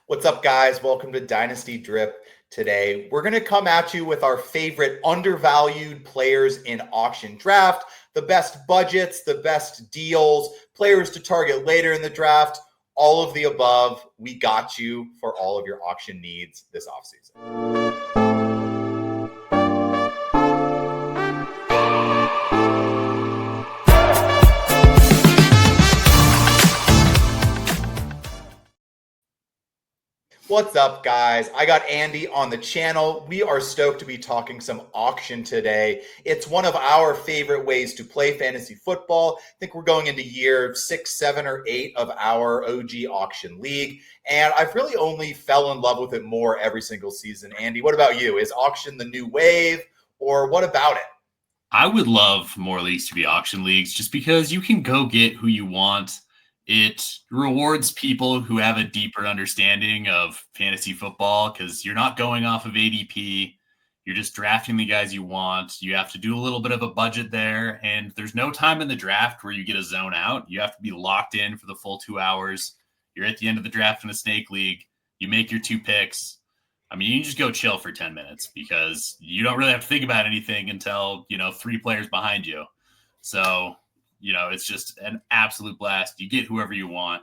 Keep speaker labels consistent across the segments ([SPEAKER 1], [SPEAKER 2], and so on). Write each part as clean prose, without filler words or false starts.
[SPEAKER 1] What's up, guys? Welcome to Dynasty Drip. Today, we're going to come at you with our favorite undervalued players in auction draft, the best budgets, the best deals, players to target later in the draft, all of the above. We got you for all of your auction needs this offseason. What's up, guys? I got Andy on the channel. We are stoked to be talking some auction today. It's one of our favorite ways to play fantasy football. I think we're going into year 6, 7, or 8 of our OG auction league, and I've really only fell in love with it more every single season. Andy, what about you? Is auction the new wave, or what about it?
[SPEAKER 2] I would love more leagues to be auction leagues just because you can go get who you want. It rewards people who have a deeper understanding of fantasy football because you're not going off of ADP. You're just drafting the guys you want. You have to do a little bit of a budget there, and there's no time in the draft where you get a zone out. You have to be locked in for the full 2 hours. You're at the end of the draft in a snake league. You make your 2 picks. I mean, you can just go chill for 10 minutes because you don't really have to think about anything until, 3 players behind you. So it's just an absolute blast. You get whoever you want.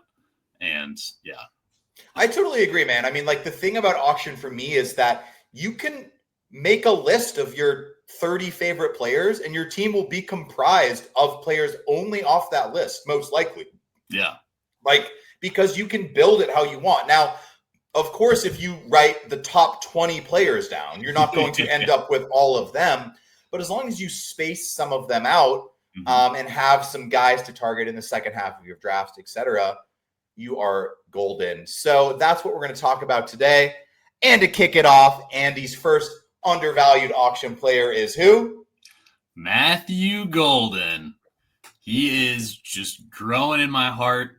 [SPEAKER 2] And yeah.
[SPEAKER 1] I totally agree, man. I mean, the thing about auction for me is that you can make a list of your 30 favorite players and your team will be comprised of players only off that list, most likely.
[SPEAKER 2] Yeah.
[SPEAKER 1] Because you can build it how you want. Now, of course, if you write the top 20 players down, you're not going to end up with all of them. But as long as you space some of them out, and have some guys to target in the second half of your drafts, etc., you are golden. So that's what we're going to talk about today. And to kick it off, Andy's first undervalued auction player is who?
[SPEAKER 2] Matthew Golden. He is just growing in my heart,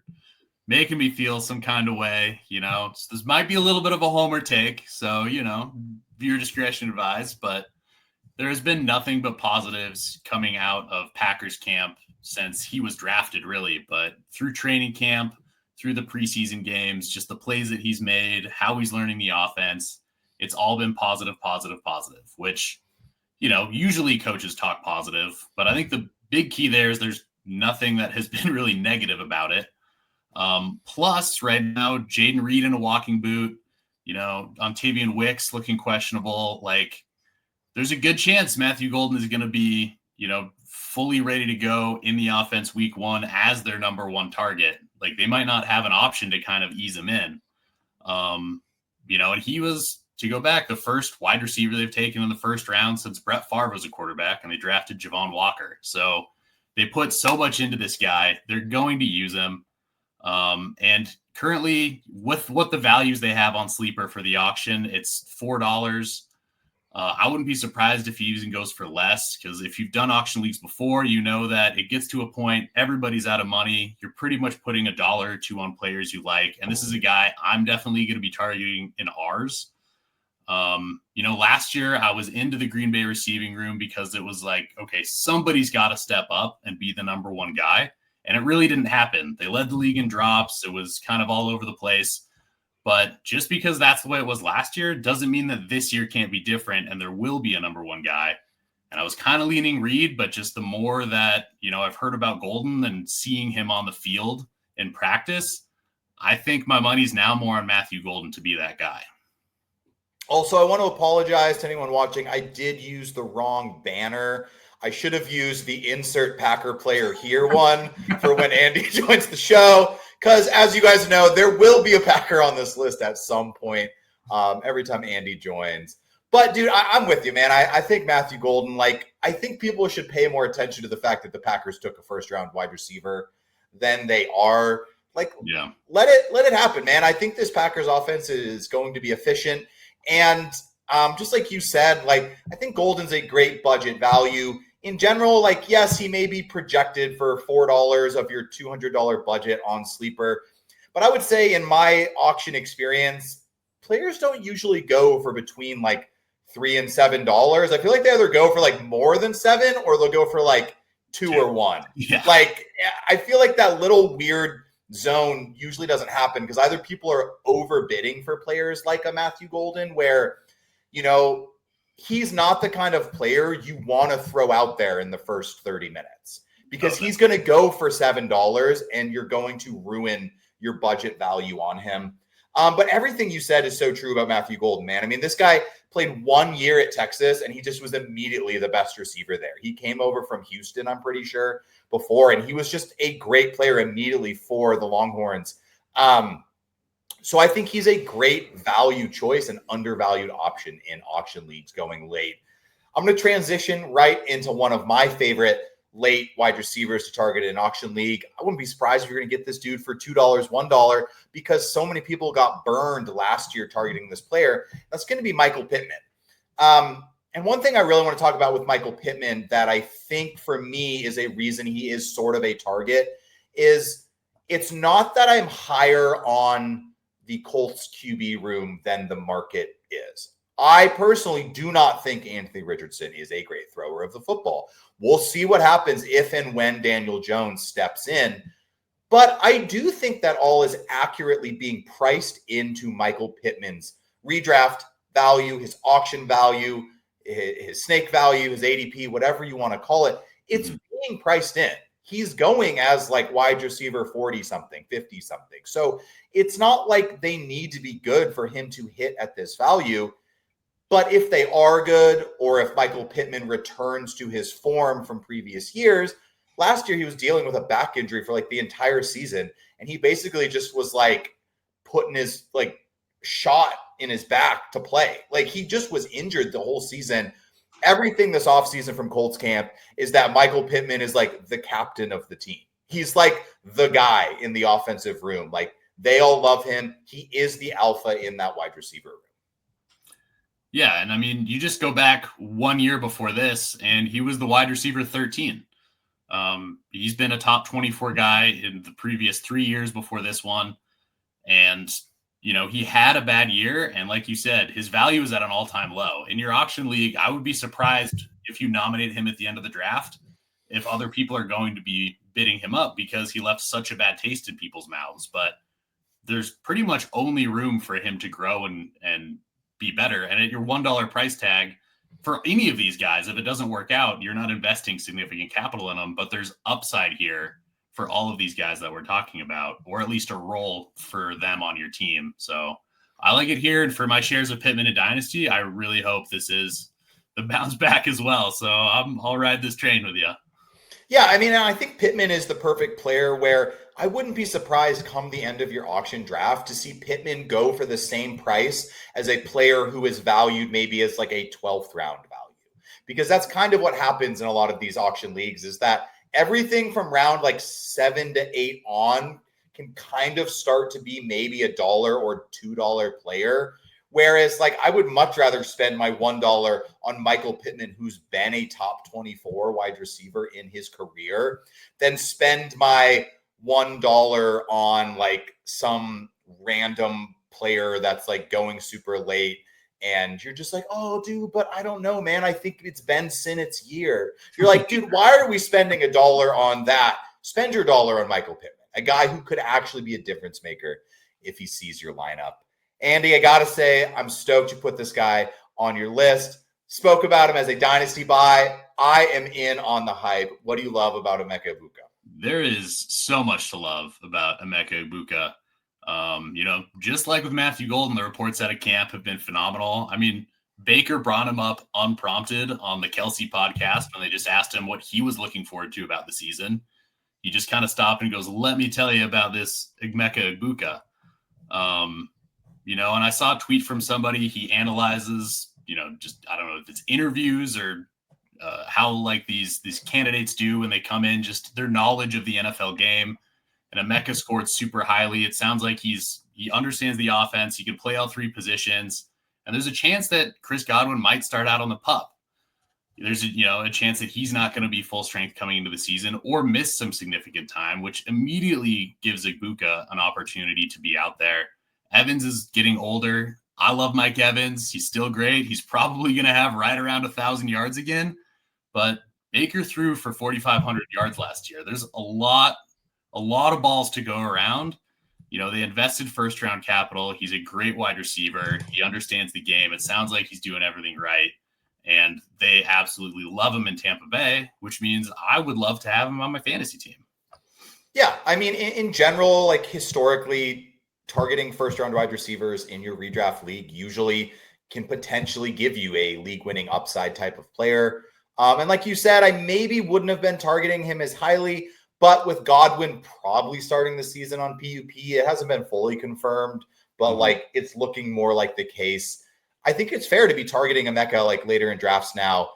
[SPEAKER 2] making me feel some kind of way. This might be a little bit of a homer take, so, viewer discretion advised, but there has been nothing but positives coming out of Packers camp since he was drafted, really. But through training camp, through the preseason games, just the plays that he's made, how he's learning the offense, it's all been positive, which, usually coaches talk positive. But I think the big key there is there's nothing that has been really negative about it. Plus, right now, Jaden Reed in a walking boot, Ontavian Wicks looking questionable, there's a good chance Matthew Golden is going to be, fully ready to go in the offense week 1 as their number 1 target. They might not have an option to kind of ease him in. And he was, to go back, the first wide receiver they've taken in the first round since Brett Favre was a quarterback, and they drafted Javon Walker. So they put so much into this guy. They're going to use him. And currently, with what the values they have on Sleeper for the auction, it's $4. I wouldn't be surprised if he even goes for less, because if you've done auction leagues before, you know that it gets to a point, everybody's out of money. You're pretty much putting $1 or $2 on players you like. And this is a guy I'm definitely going to be targeting in ours. Last year I was into the Green Bay receiving room because it was okay, somebody's got to step up and be the number 1 guy. And it really didn't happen. They led the league in drops. It was kind of all over the place. But just because that's the way it was last year doesn't mean that this year can't be different and there will be a number 1 guy. And I was kind of leaning Reed, but just the more that, I've heard about Golden and seeing him on the field in practice, I think my money's now more on Matthew Golden to be that guy.
[SPEAKER 1] Also, I want to apologize to anyone watching. I did use the wrong banner. I should have used the insert Packer player here one for when Andy joins the show. Because as you guys know, there will be a Packer on this list at some point every time Andy joins. But, dude, I'm with you, man. I think Matthew Golden, I think people should pay more attention to the fact that the Packers took a first-round wide receiver than they are. Let it happen, man. I think this Packers offense is going to be efficient. And just like you said, I think Golden's a great budget value. In general, yes, he may be projected for $4 of your $200 budget on Sleeper. But I would say in my auction experience, players don't usually go for between $3 and $7. I feel like they either go for more than $7 or they'll go for 2 or 1.
[SPEAKER 2] Yeah.
[SPEAKER 1] I feel like that little weird zone usually doesn't happen because either people are overbidding for players like a Matthew Golden, where, he's not the kind of player you want to throw out there in the first 30 minutes because he's going to go for $7 and you're going to ruin your budget value on him. But everything you said is so true about Matthew Golden, man. I mean, this guy played 1 year at Texas and he just was immediately the best receiver there. He came over from Houston, I'm pretty sure, before, and he was just a great player immediately for the Longhorns. So I think he's a great value choice and undervalued option in auction leagues going late. I'm going to transition right into one of my favorite late wide receivers to target in an auction league. I wouldn't be surprised if you're going to get this dude for $2, $1 because so many people got burned last year targeting this player. That's going to be Michael Pittman. And one thing I really want to talk about with Michael Pittman that I think for me is a reason he is sort of a target is it's not that I'm higher on the Colts QB room than the market is. I personally do not think Anthony Richardson is a great thrower of the football. We'll see what happens if and when Daniel Jones steps in. But I do think that all is accurately being priced into Michael Pittman's redraft value, his auction value, his snake value, his ADP, whatever you want to call it. It's being priced in. He's going as like wide receiver 40 something, 50 something. So it's not like they need to be good for him to hit at this value. But if they are good, or if Michael Pittman returns to his form from previous years, last year he was dealing with a back injury for like the entire season. And he basically just was like putting his like shot in his back to play. Like he just was injured the whole season. Everything this offseason from Colts camp is that Michael Pittman is like the captain of the team. He's like the guy in the offensive room. Like they all love him. He is the alpha in that wide receiver room.
[SPEAKER 2] Yeah, and I mean, you just go back 1 year before this, and he was the wide receiver 13. He's been a top 24 guy in the previous 3 years before this one. And, he had a bad year. And like you said, his value is at an all-time low. In your auction league, I would be surprised if you nominate him at the end of the draft if other people are going to be bidding him up because he left such a bad taste in people's mouths. But there's pretty much only room for him to grow and be better. And at your $1 price tag for any of these guys, if it doesn't work out, you're not investing significant capital in them, but there's upside here for all of these guys that we're talking about, or at least a role for them on your team. So I like it here. And for my shares of Pittman and Dynasty, I really hope this is the bounce back as well. So I'll ride this train with you.
[SPEAKER 1] Yeah, I mean, I think Pittman is the perfect player where I wouldn't be surprised come the end of your auction draft to see Pittman go for the same price as a player who is valued maybe as like a 12th round value. Because that's kind of what happens in a lot of these auction leagues is that everything from round like 7 to 8 on can kind of start to be maybe $1 or $2 player. Whereas, like, I would much rather spend my $1 on Michael Pittman, who's been a top 24 wide receiver in his career, than spend my $1 on, like, some random player that's, like, going super late. And you're just like, oh, dude, but I don't know, man. I think it's Ben Sinnott's year. You're like, dude, why are we spending $1 on that? Spend your $1 on Michael Pittman, a guy who could actually be a difference maker if he sees your lineup. Andy, I got to say, I'm stoked you put this guy on your list. Spoke about him as a dynasty buy. I am in on the hype. What do you love about Emeka Egbuka?
[SPEAKER 2] There is so much to love about Emeka Egbuka. Just like with Matthew Golden, the reports out of camp have been phenomenal. I mean, Baker brought him up unprompted on the Kelsey podcast when they just asked him what he was looking forward to about the season. He just kind of stopped and goes, let me tell you about this Emeka Egbuka. And I saw a tweet from somebody, he analyzes, I don't know if it's interviews or how like these candidates do when they come in, just their knowledge of the NFL game. And Emeka scored super highly. It sounds like he understands the offense. He can play all three positions. And there's a chance that Chris Godwin might start out on the pup. There's a chance that he's not going to be full strength coming into the season or miss some significant time, which immediately gives Egbuka an opportunity to be out there. Evans is getting older. I love Mike Evans. He's still great. He's probably going to have right around 1,000 yards again. But Baker threw for 4,500 yards last year. There's a lot a lot of balls to go around. They invested first round capital. He's a great wide receiver. He understands the game. It sounds like he's doing everything right. And they absolutely love him in Tampa Bay, which means I would love to have him on my fantasy team.
[SPEAKER 1] Yeah. I mean, in general, like historically, targeting first round wide receivers in your redraft league usually can potentially give you a league winning upside type of player. And like you said, I maybe wouldn't have been targeting him as highly. But with Godwin probably starting the season on PUP, it hasn't been fully confirmed, but like it's looking more like the case. I think it's fair to be targeting Emeka like later in drafts now.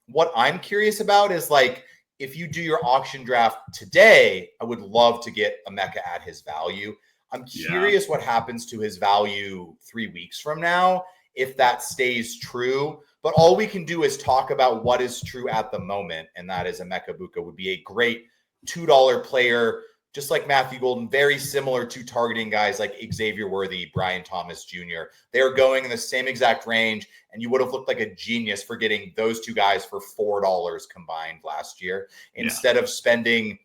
[SPEAKER 1] What I'm curious about is like if you do your auction draft today, I would love to get Emeka at his value. I'm curious what happens to his value 3 weeks from now if that stays true. But all we can do is talk about what is true at the moment, and that is Emeka Egbuka would be a great $2 player, just like Matthew Golden, very similar to targeting guys like Xavier Worthy, Brian Thomas Jr. They're going in the same exact range, and you would have looked like a genius for getting those two guys for $4 combined last year instead of spending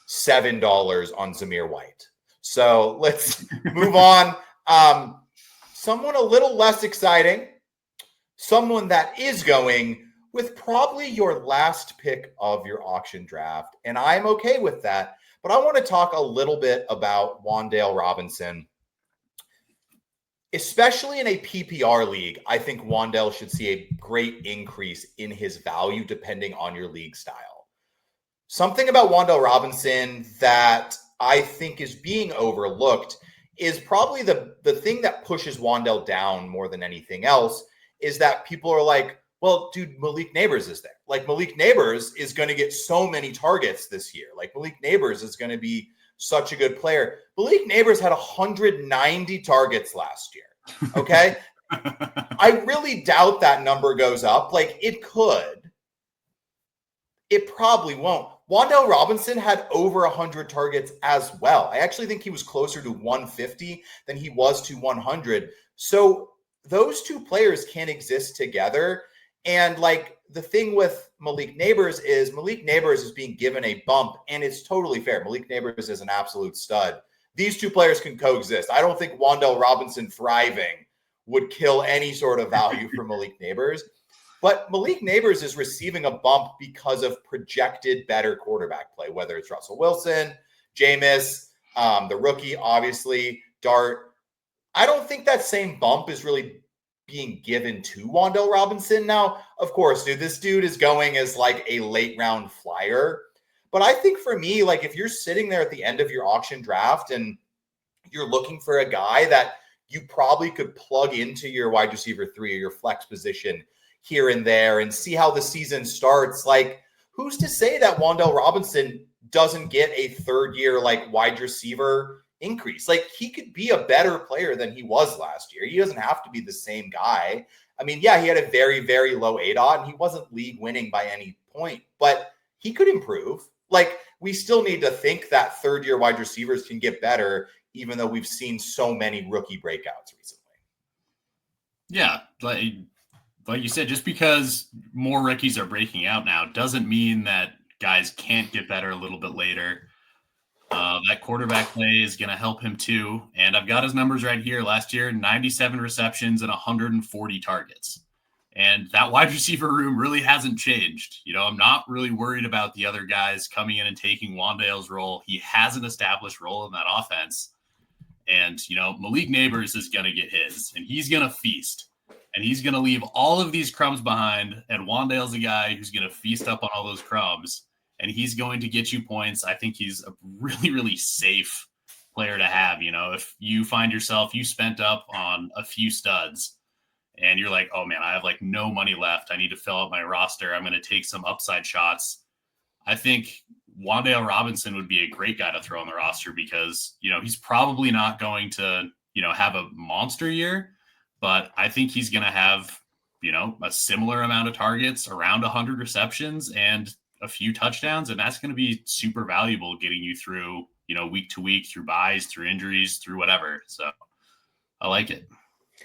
[SPEAKER 1] $7 on Zamir White. So let's move on. Someone a little less exciting, someone that is going with probably your last pick of your auction draft. And I'm okay with that. But I want to talk a little bit about Wan'Dale Robinson. Especially in a PPR league, I think Wan'Dale should see a great increase in his value depending on your league style. Something about Wan'Dale Robinson that I think is being overlooked is probably the thing that pushes Wan'Dale down more than anything else is that people are like, well, dude, Malik Neighbors is there. Like Malik Neighbors is going to get so many targets this year. Like Malik Neighbors is going to be such a good player. Malik Neighbors had 190 targets last year. Okay. I really doubt that number goes up. Like it could. It probably won't. Wan'Dale Robinson had over 100 targets as well. I actually think he was closer to 150 than he was to 100. So those two players can exist together. And like the thing with Malik Neighbors is being given a bump, and it's totally fair. Malik Neighbors is an absolute stud. These two players can coexist. I don't think Wan'Dale Robinson thriving would kill any sort of value for Malik Neighbors. But Malik Neighbors is receiving a bump because of projected better quarterback play, whether it's Russell Wilson, Jameis, the rookie, obviously, Dart. I don't think that same bump is really being given to Wan'Dale Robinson. Now, of course, dude, this dude is going as like a late round flyer. But I think for me, like if you're sitting there at the end of your auction draft and you're looking for a guy that you probably could plug into your wide receiver 3 or your flex position here and there and see how the season starts, like who's to say that Wan'Dale Robinson doesn't get a third year like wide receiver increase? Like he could be a better player than he was last year. He doesn't have to be the same guy. I mean, yeah, he had a very, very low ADOT and he wasn't league winning by any point, but he could improve. Like we still need to think that third year wide receivers can get better, even though we've seen so many rookie breakouts recently.
[SPEAKER 2] Yeah. Like you said, just because more rookies are breaking out now doesn't mean that guys can't get better a little bit later. That quarterback play is going to help him too. And I've got his numbers right here. Last year, 97 receptions and 140 targets. And that wide receiver room really hasn't changed. I'm not really worried about the other guys coming in and taking Wan'Dale's role. He has an established role in that offense. And, Malik Neighbors is going to get his, and he's going to feast. And he's going to leave all of these crumbs behind. And Wan'Dale's a guy who's going to feast up on all those crumbs. And he's going to get you points. I think he's a really, really safe player to have. If you find yourself, you spent up on a few studs and you're like, oh man, I have like no money left. I need to fill out my roster. I'm going to take some upside shots. I think Wan'Dale Robinson would be a great guy to throw on the roster because, he's probably not going to, have a monster year, but I think he's going to have, a similar amount of targets, around 100 receptions and a few touchdowns. And that's going to be super valuable getting you through, week to week, through buys, through injuries, through whatever. So I like it.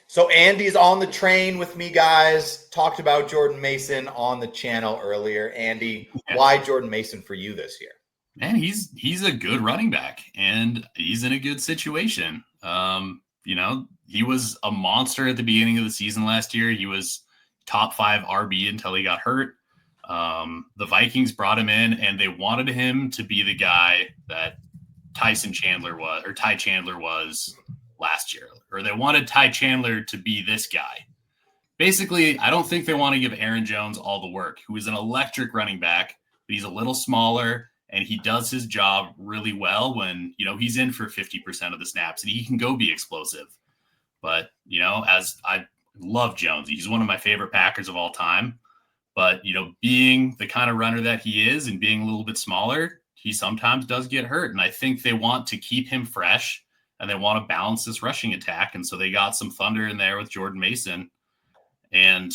[SPEAKER 1] So Andy's on the train with me, guys. Talked about Jordan Mason on the channel earlier. Andy, why Jordan Mason for you this year?
[SPEAKER 2] Man, he's a good running back, and he's in a good situation. He was a monster at the beginning of the season last year. He was top 5 RB until he got hurt. The Vikings brought him in, and they wanted him to be the guy that Ty Chandler was last year, or they wanted Ty Chandler to be this guy. Basically, I don't think they want to give Aaron Jones all the work, who is an electric running back, but he's a little smaller, and he does his job really well when, he's in for 50% of the snaps, and he can go be explosive. But, as I love Jones, he's one of my favorite Packers of all time. But, being the kind of runner that he is and being a little bit smaller, he sometimes does get hurt. And I think they want to keep him fresh, and they want to balance this rushing attack. And so they got some thunder in there with Jordan Mason. And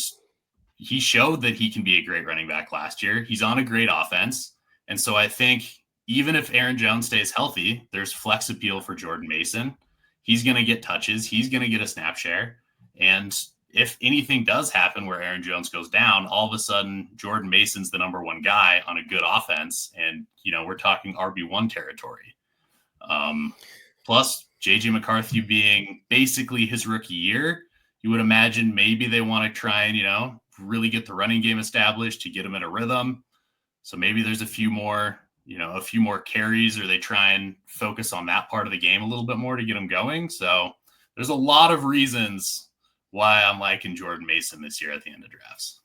[SPEAKER 2] he showed that he can be a great running back last year. He's on a great offense. And so I think even if Aaron Jones stays healthy, there's flex appeal for Jordan Mason. He's going to get touches. He's going to get a snap share. And if anything does happen where Aaron Jones goes down, all of a sudden Jordan Mason's the number one guy on a good offense. And, we're talking RB1 territory. Plus JJ McCarthy being basically his rookie year, you would imagine maybe they want to try and, really get the running game established to get him in a rhythm. So maybe there's a few more carries, or they try and focus on that part of the game a little bit more to get him going. So there's a lot of reasons why I'm liking Jordan Mason this year at the end of drafts.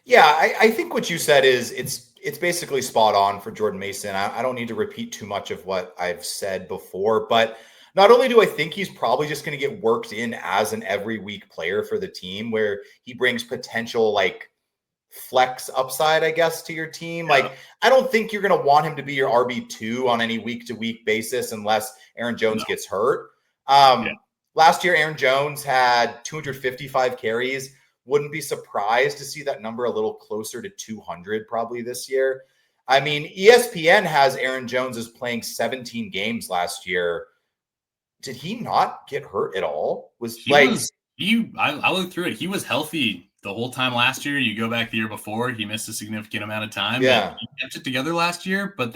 [SPEAKER 1] Yeah, I think what you said is it's basically spot on for Jordan Mason. I don't need to repeat too much of what I've said before, but not only do I think he's probably just going to get worked in as an every week player for the team, where he brings potential like flex upside, I guess, to your team. Yeah. Like, I don't think you're going to want him to be your RB2 on any week to week basis unless Aaron Jones gets hurt. Last year, Aaron Jones had 255 carries. Wouldn't be surprised to see that number a little closer to 200 probably this year. I mean, ESPN has Aaron Jones as playing 17 games last year. Did he not get hurt at all?
[SPEAKER 2] I looked through it. He was healthy the whole time last year. You go back the year before, he missed a significant amount of time.
[SPEAKER 1] Yeah.
[SPEAKER 2] He kept it together last year, but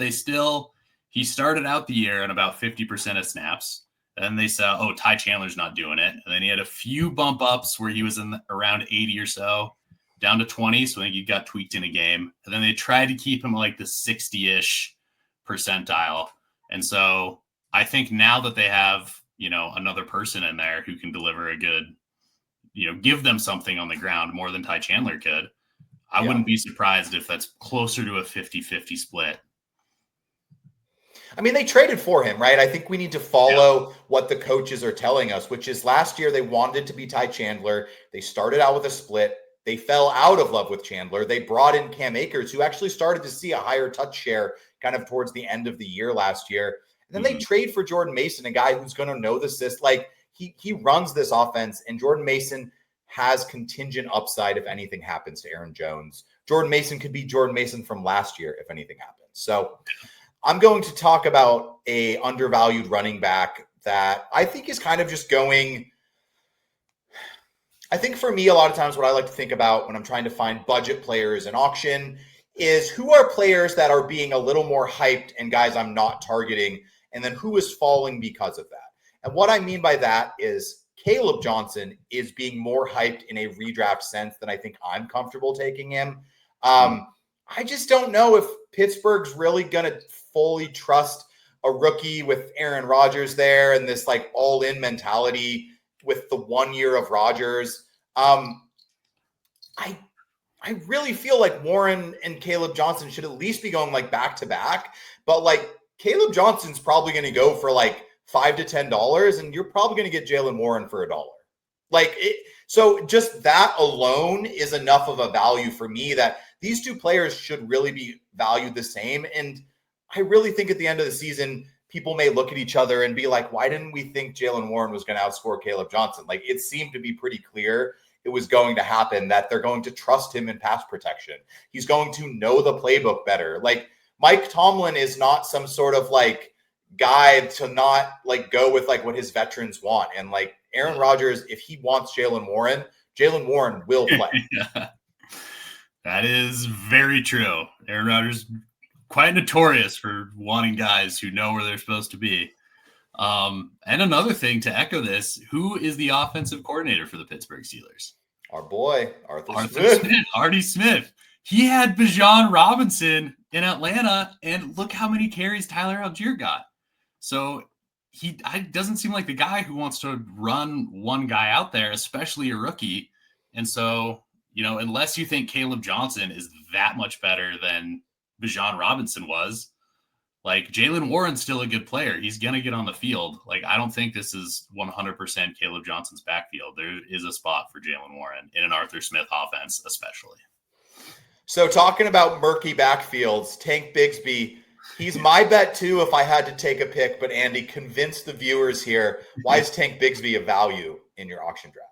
[SPEAKER 2] he started out the year at about 50% of snaps. Then they saw, Ty Chandler's not doing it. And then he had a few bump ups where he was in around 80 or so, down to 20. So I think he got tweaked in a game. And then they tried to keep him like the 60-ish percentile. And so I think now that they have, another person in there who can deliver a good, give them something on the ground more than Ty Chandler could, I wouldn't be surprised if that's closer to a 50-50 split.
[SPEAKER 1] I mean, they traded for him, right? I think we need to follow what the coaches are telling us, which is last year they wanted to be Ty Chandler. They started out with a split. They fell out of love with Chandler. They brought in Cam Akers, who actually started to see a higher touch share kind of towards the end of the year last year. And then they trade for Jordan Mason, a guy who's going to know the system. Like, he runs this offense, and Jordan Mason has contingent upside if anything happens to Aaron Jones. Jordan Mason could be Jordan Mason from last year if anything happens. So I'm going to talk about a undervalued running back that I think is kind of just going. I think for me, a lot of times what I like to think about when I'm trying to find budget players in auction is who are players that are being a little more hyped and guys I'm not targeting, and then who is falling because of that. And what I mean by that is Caleb Johnson is being more hyped in a redraft sense than I think I'm comfortable taking him. I just don't know if Pittsburgh's really going to fully trust a rookie with Aaron Rodgers there and this like all-in mentality with the 1 year of Rodgers. I really feel like Warren and Caleb Johnson should at least be going like back to back, but like Caleb Johnson's probably going to go for like $5 to $10, and you're probably going to get Jaylen Warren for $1. So just that alone is enough of a value for me that these two players should really be valued the same. And I really think at the end of the season, people may look at each other and be like, why didn't we think Jaylen Warren was going to outscore Caleb Johnson? Like, it seemed to be pretty clear it was going to happen, that they're going to trust him in pass protection. He's going to know the playbook better. Like, Mike Tomlin is not some sort of like guy to not like go with like what his veterans want. And like Aaron Rodgers, if he wants Jaylen Warren will play.
[SPEAKER 2] That is very true. Aaron Rodgers quite notorious for wanting guys who know where they're supposed to be. And another thing to echo this, who is the offensive coordinator for the Pittsburgh Steelers?
[SPEAKER 1] Our boy, Arthur
[SPEAKER 2] Smith. Artie Smith. He had Bijan Robinson in Atlanta, and look how many carries Tyler Algier got. So he doesn't seem like the guy who wants to run one guy out there, especially a rookie. And so, unless you think Caleb Johnson is that much better than Bijan Robinson was, like, Jaylen Warren's still a good player. He's going to get on the field. Like, I don't think this is 100% Caleb Johnson's backfield. There is a spot for Jaylen Warren in an Arthur Smith offense, especially.
[SPEAKER 1] So talking about murky backfields, Tank Bigsby, he's my bet too if I had to take a pick. But Andy, convince the viewers here, why is Tank Bigsby a value in your auction draft?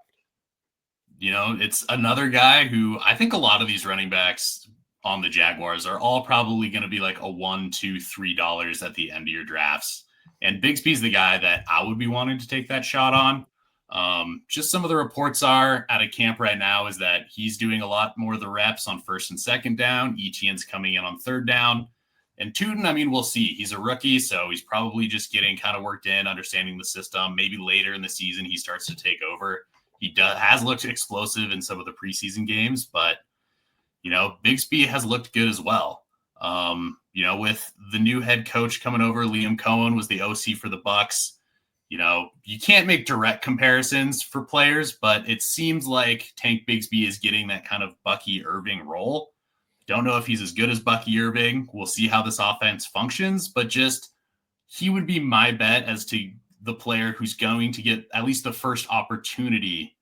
[SPEAKER 2] It's another guy who I think a lot of these running backs on the Jaguars are all probably going to be like a $1, $2, $3 at the end of your drafts. And Bigsby's the guy that I would be wanting to take that shot on. Just some of the reports are out of camp right now is that he's doing a lot more of the reps on first and second down. Etienne's coming in on third down. And Tootin, we'll see. He's a rookie, so he's probably just getting kind of worked in, understanding the system. Maybe later in the season he starts to take over. He has looked explosive in some of the preseason games, but Bigsby has looked good as well. With the new head coach coming over, Liam Cohen was the OC for the Bucs. You can't make direct comparisons for players, but it seems like Tank Bigsby is getting that kind of Bucky Irving role. Don't know if he's as good as Bucky Irving. We'll see how this offense functions, but he would be my bet as to the player who's going to get at least the first opportunity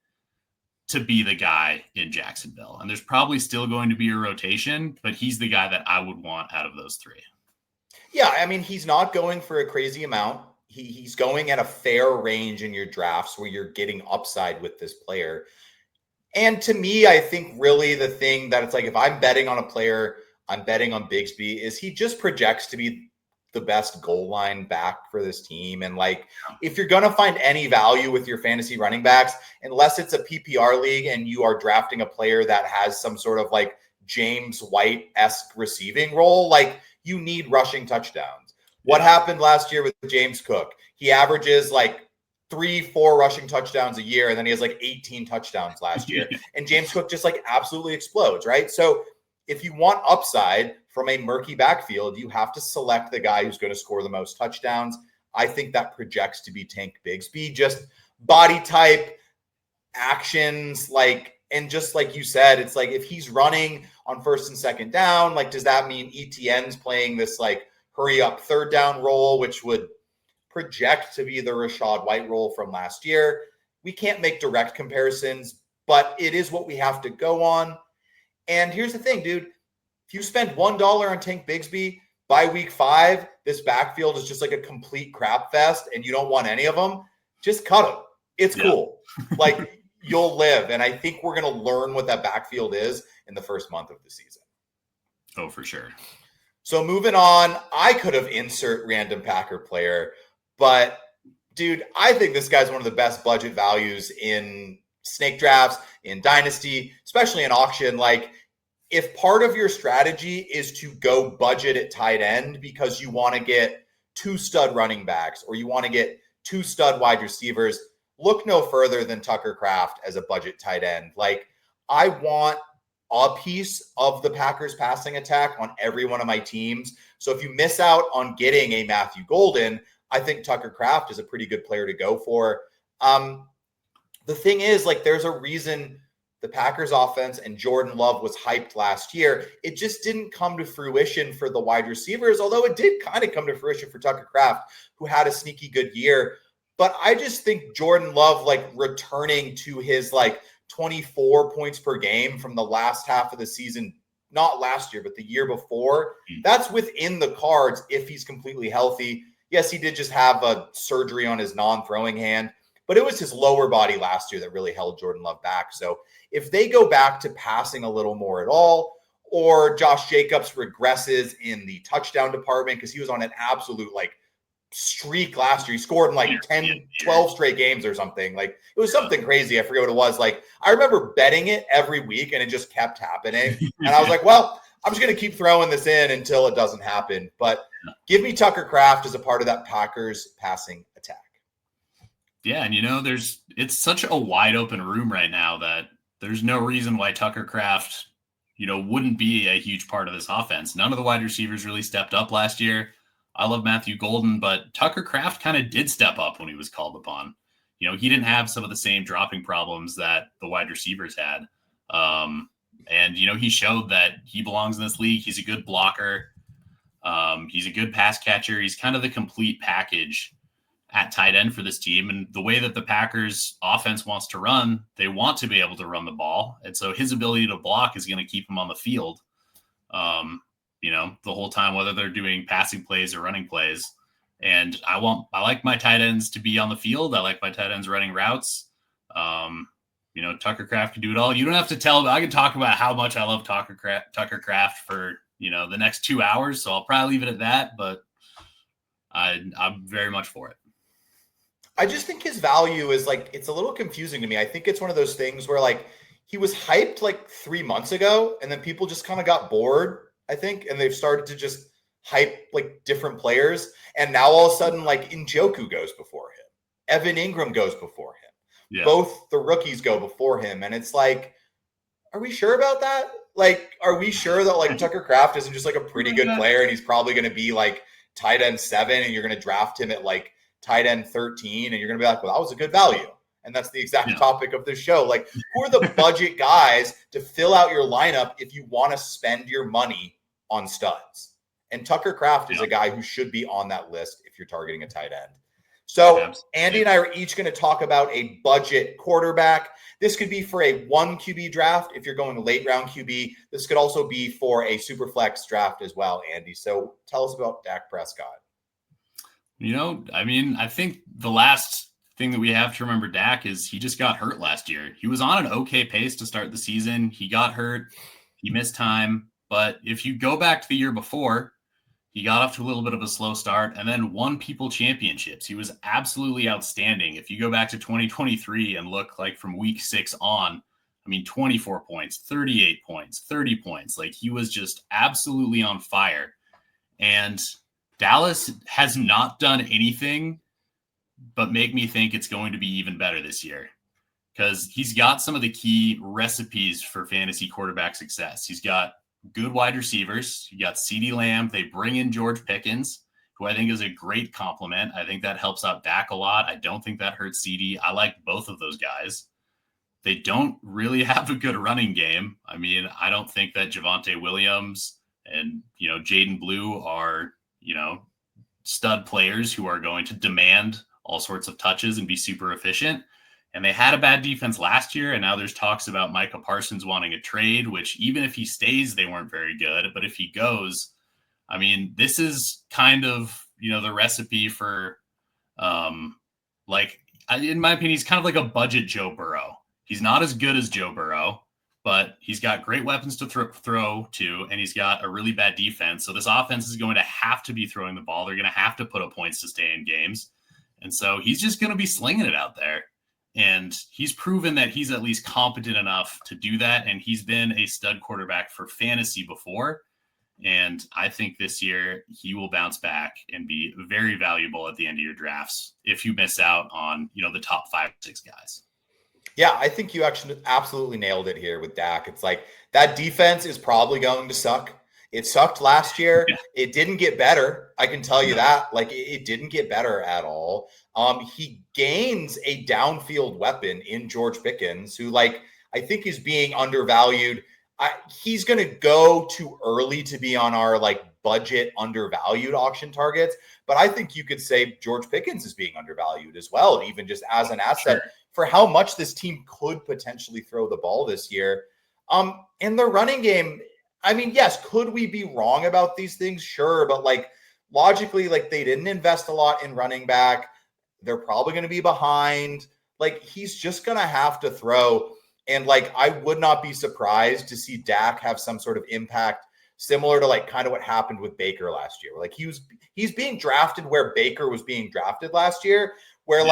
[SPEAKER 2] to be the guy in Jacksonville. And there's probably still going to be a rotation, but he's the guy that I would want out of those three.
[SPEAKER 1] Yeah, he's not going for a crazy amount. He's going at a fair range in your drafts where you're getting upside with this player. And to me, I think really the thing that it's like, if I'm betting on a player, I'm betting on Bigsby, is he just projects to be the best goal line back for this team. And if you're going to find any value with your fantasy running backs, unless it's a PPR league and you are drafting a player that has some sort of James White-esque receiving role, you need rushing touchdowns. What happened last year with James Cook? He averages 3-4 rushing touchdowns a year, and then he has 18 touchdowns last year. And James Cook just absolutely explodes, right? So if you want upside from a murky backfield, you have to select the guy who's going to score the most touchdowns. I think that projects to be Tank Bigsby. Just body type, actions, and just like you said, it's if he's running on first and second down, does that mean Etienne's playing this hurry up third down role, which would project to be the Rachaad White role from last year? We can't make direct comparisons, but it is what we have to go on. And here's the thing, dude. If you spend $1 on Tank Bigsby, by week 5, this backfield is just a complete crap fest and you don't want any of them, just cut them. It's cool. You'll live. And I think we're going to learn what that backfield is in the first month of the season.
[SPEAKER 2] Oh, for sure.
[SPEAKER 1] So moving on, I could have insert random Packer player, but dude, I think this guy's one of the best budget values in snake drafts, in Dynasty, especially in auction. If part of your strategy is to go budget at tight end because you want to get 2 stud running backs or you want to get 2 stud wide receivers, look no further than Tucker Kraft as a budget tight end. I want a piece of the Packers passing attack on every one of my teams. So if you miss out on getting a Matthew Golden, I think Tucker Kraft is a pretty good player to go for. The thing is, there's a reason the Packers offense and Jordan Love was hyped last year. It just didn't come to fruition for the wide receivers, although it did kind of come to fruition for Tucker Kraft, who had a sneaky good year. But I just think Jordan Love, returning to his 24 points per game from the last half of the season, not last year, but the year before, that's within the cards if he's completely healthy. Yes, he did just have a surgery on his non-throwing hand, but it was his lower body last year that really held Jordan Love back. So if they go back to passing a little more at all, or Josh Jacobs regresses in the touchdown department because he was on an absolute streak last year. He scored in 10, 12 straight games or something. It was something crazy. I forget what it was. I remember betting it every week and it just kept happening. And I was well, I'm just going to keep throwing this in until it doesn't happen. But give me Tucker Kraft as a part of that Packers passing attack.
[SPEAKER 2] Yeah, and it's such a wide open room right now that there's no reason why Tucker Kraft, wouldn't be a huge part of this offense. None of the wide receivers really stepped up last year. I love Matthew Golden, but Tucker Kraft kind of did step up when he was called upon. He didn't have some of the same dropping problems that the wide receivers had. And he showed that he belongs in this league. He's a good blocker. He's a good pass catcher. He's kind of the complete package at tight end for this team. And the way that the Packers offense wants to run, they want to be able to run the ball. And so his ability to block is going to keep him on the field, the whole time, whether they're doing passing plays or running plays. And I like my tight ends to be on the field. I like my tight ends running routes. Tucker Kraft can do it all. You don't have to tell, I can talk about how much I love Tucker Kraft for, the next 2 hours. So I'll probably leave it at that, but I'm very much for it.
[SPEAKER 1] I just think his value is it's a little confusing to me. I think it's one of those things where he was hyped 3 months ago and then people just kind of got bored, I think. And they've started to just hype different players. And now all of a sudden, Njoku goes before him. Evan Ingram goes before him. Yeah. Both the rookies go before him. And it's are we sure about that? Are we sure that Tucker Kraft isn't just a pretty good player and he's probably going to be tight end 7 and you're going to draft him at tight end 13 and you're going to be well, that was a good value. And that's the exact topic of this show. Who are the budget guys to fill out your lineup if you want to spend your money on studs? And Tucker Kraft is a guy who should be on that list if you're targeting a tight end. So Andy and I are each going to talk about a budget quarterback. This could be for a 1 QB draft if you're going late round QB. This could also be for a super flex draft as well, Andy. So tell us about Dak Prescott.
[SPEAKER 2] I think the last thing that we have to remember Dak is he just got hurt last year. He was on an okay pace to start the season. He got hurt. He missed time. But if you go back to the year before, he got off to a little bit of a slow start and then won people championships. He was absolutely outstanding. If you go back to 2023 and look from week 6 on, 24 points, 38 points, 30 points. He was just absolutely on fire. And Dallas has not done anything but make me think it's going to be even better this year because he's got some of the key recipes for fantasy quarterback success. He's got good wide receivers. You got CeeDee Lamb. They bring in George Pickens, who I think is a great compliment. I think that helps out Dak a lot. I don't think that hurts CeeDee. I like both of those guys. They don't really have a good running game. I don't think that Javonte Williams and, Jaden Blue are, stud players who are going to demand all sorts of touches and be super efficient. And they had a bad defense last year, and now there's talks about Micah Parsons wanting a trade, which even if he stays, they weren't very good. But if he goes, this is kind of, the recipe for, in my opinion, he's kind of like a budget Joe Burrow. He's not as good as Joe Burrow, but he's got great weapons to throw to, and he's got a really bad defense. So this offense is going to have to be throwing the ball. They're going to have to put up points to stay in games. And so he's just going to be slinging it out there. And he's proven that he's at least competent enough to do that. And he's been a stud quarterback for fantasy before. And I think this year he will bounce back and be very valuable at the end of your drafts if you miss out on, the top 5 or 6 guys.
[SPEAKER 1] Yeah, I think you actually absolutely nailed it here with Dak. It's that defense is probably going to suck. It sucked last year. Yeah. It didn't get better. I can tell you that. It didn't get better at all. He gains a downfield weapon in George Pickens, who I think is being undervalued. He's going to go too early to be on our budget undervalued auction targets. But I think you could say George Pickens is being undervalued as well, even just as an asset for how much this team could potentially throw the ball this year. In the running game, yes, could we be wrong about these things? Sure. But logically, they didn't invest a lot in running back. They're probably going to be behind. He's just going to have to throw. And I would not be surprised to see Dak have some sort of impact similar to kind of what happened with Baker last year. He's being drafted where Baker was being drafted last year, where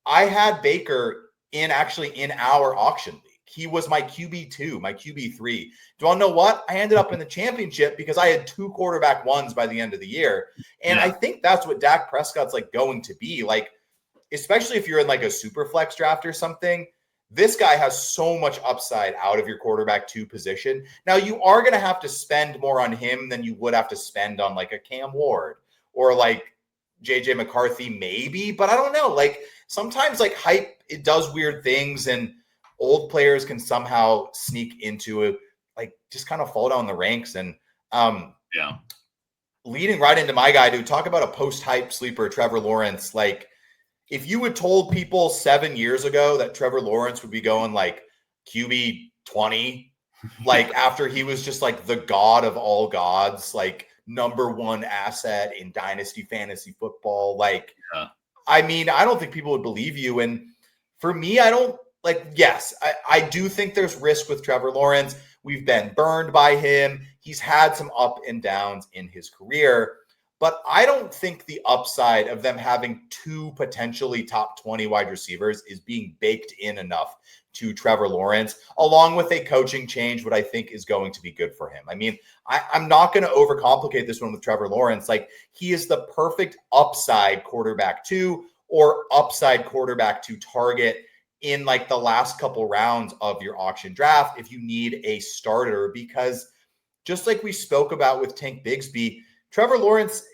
[SPEAKER 1] I had Baker in our auction league. he was my QB2, my QB3. Do you want to know what? I ended up in the championship because I had 2 quarterback ones by the end of the year. And I think that's what Dak Prescott's like going to be. Like, especially if you're in like a super flex draft or something, this guy has so much upside out of your quarterback 2 position. Now, you are going to have to spend more on him than you would have to spend on like a Cam Ward or like JJ McCarthy, maybe, but I don't know. Like, sometimes like hype, it does weird things, and old players can somehow sneak into it, like just kind of fall down the ranks. And leading right into my guy, to talk about a post-hype sleeper, Trevor Lawrence. Like, if you had told people 7 years ago that Trevor Lawrence would be going like QB 20, like after he was just like the god of all gods, like #1 asset in Dynasty fantasy football, like, I mean, I don't think people would believe you. And for me, I don't like, yes, I do think there's risk with Trevor Lawrence. We've been burned by him. He's had some up and downs in his career, but I don't think the upside of them having 2 potentially top 20 wide receivers is being baked in enough to Trevor Lawrence, along with a coaching change, what I think is going to be good for him. I mean, I'm not going to overcomplicate this one with Trevor Lawrence. Like, he is the perfect upside quarterback 2 or upside quarterback to target in like the last couple rounds of your auction draft if you need a starter, because just like we spoke about with Tank Bigsby, Trevor Lawrence,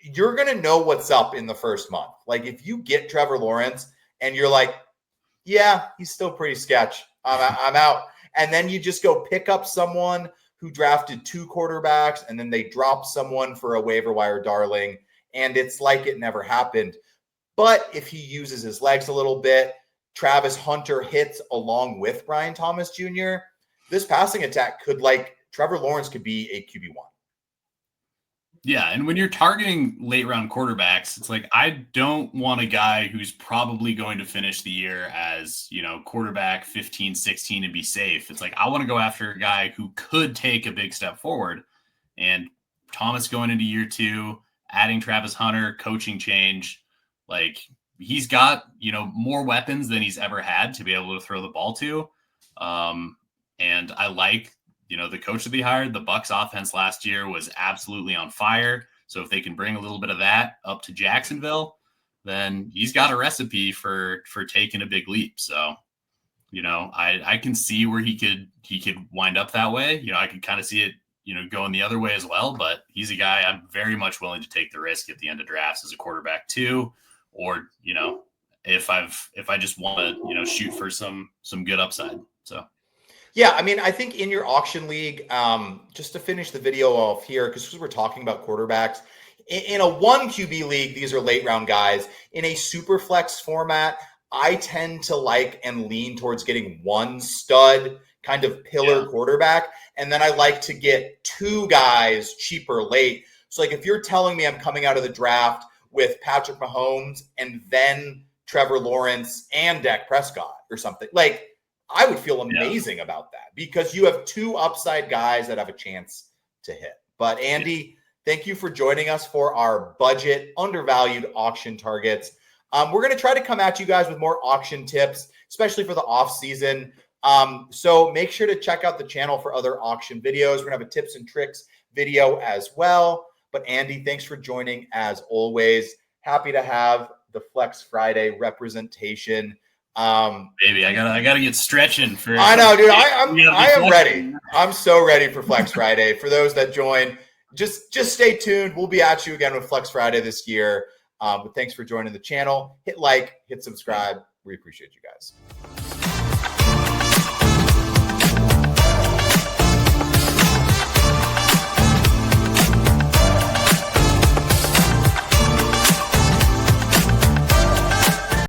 [SPEAKER 1] you're going to know what's up in the first month. Like, if you get Trevor Lawrence and you're like, yeah, he's still pretty sketch, I'm out. And then you just go pick up someone who drafted 2 quarterbacks and then they drop someone for a waiver wire darling, and it's like it never happened. But if he uses his legs a little bit, Travis Hunter hits along with Brian Thomas Jr., this passing attack could, like, Trevor Lawrence could be a QB1.
[SPEAKER 2] Yeah, and when you're targeting late round quarterbacks, it's like, I don't want a guy who's probably going to finish the year as, you know, quarterback 15, 16 and be safe. It's like, I want to go after a guy who could take a big step forward. And Thomas going into year 2, adding Travis Hunter, coaching change, like, he's got, you know, more weapons than he's ever had to be able to throw the ball to. And I like, you know, the coach that they hired. The Bucs offense last year was absolutely on fire. So if they can bring a little bit of that up to Jacksonville, then he's got a recipe for taking a big leap. So, you know, I can see where he could wind up that way. You know, I could kind of see it, you know, going the other way as well, but he's a guy I'm very much willing to take the risk at the end of drafts as a quarterback 2, or, you know, if I just want to, you know, shoot for some good upside. So
[SPEAKER 1] yeah, I mean, I think in your auction league, just to finish the video off here, because we're talking about quarterbacks, in a 1 QB league, these are late round guys. In a super flex format, I tend to like and lean towards getting 1 stud kind of pillar quarterback. And then I like to get 2 guys cheaper late. So like, if you're telling me I'm coming out of the draft with Patrick Mahomes and then Trevor Lawrence and Dak Prescott or something, like, I would feel amazing about that, because you have 2 upside guys that have a chance to hit. But Andy, thank you for joining us for our budget undervalued auction targets. We're going to try to come at you guys with more auction tips, especially for the off season. So make sure to check out the channel for other auction videos. We're going to have a tips and tricks video as well. But Andy, thanks for joining as always. Happy to have the Flex Friday representation.
[SPEAKER 2] Baby, I gotta get stretching for.
[SPEAKER 1] I know, dude. I am ready. I'm so ready for Flex Friday. For those that join, just stay tuned. We'll be at you again with Flex Friday this year. But thanks for joining the channel. Hit like, hit subscribe. We appreciate you guys.